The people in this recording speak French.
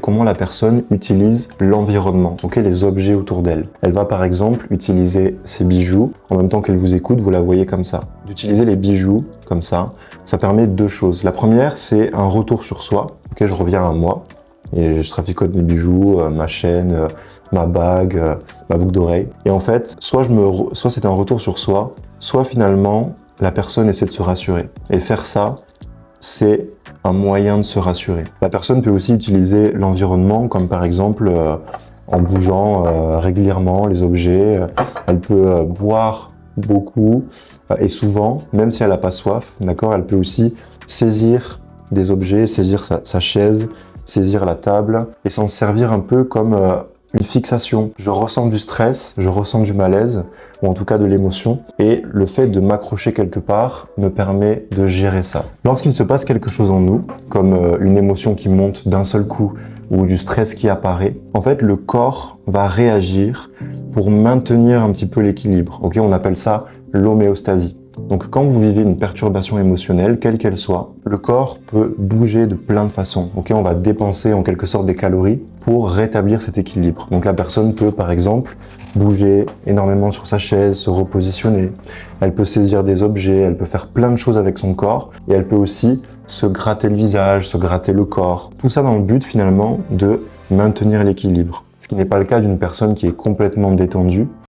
comment la personne utilise l'environnement, les objets autour d'elle. Elle va par exemple utiliser ses bijoux, en même temps qu'elle vous écoute, vous la voyez comme ça. D'utiliser les bijoux comme ça permet deux choses. La première, c'est un retour sur soi. Je reviens à moi, et je traficote mes bijoux, ma chaîne, ma bague, ma boucle d'oreille. Et en fait, soit c'est un retour sur soi, soit finalement, la personne essaie de se rassurer. Et faire ça, c'est un moyen de se rassurer. La personne peut aussi utiliser l'environnement, comme par exemple en bougeant régulièrement les objets. Elle peut boire beaucoup et souvent, même si elle n'a pas soif, d'accord, elle peut aussi saisir des objets, saisir sa chaise, saisir la table et s'en servir un peu comme une fixation. Je ressens du stress, je ressens du malaise, ou en tout cas de l'émotion, et le fait de m'accrocher quelque part me permet de gérer ça. Lorsqu'il se passe quelque chose en nous, comme une émotion qui monte d'un seul coup, ou du stress qui apparaît, en fait le corps va réagir pour maintenir un petit peu l'équilibre. On appelle ça l'homéostasie. Donc quand vous vivez une perturbation émotionnelle, quelle qu'elle soit, le corps peut bouger de plein de façons. On va dépenser en quelque sorte des calories pour rétablir cet équilibre. Donc la personne peut par exemple bouger énormément sur sa chaise, se repositionner. Elle peut saisir des objets, elle peut faire plein de choses avec son corps et elle peut aussi se gratter le visage, se gratter le corps. Tout ça dans le but finalement de maintenir l'équilibre. Ce qui n'est pas le cas d'une personne qui est complètement détendue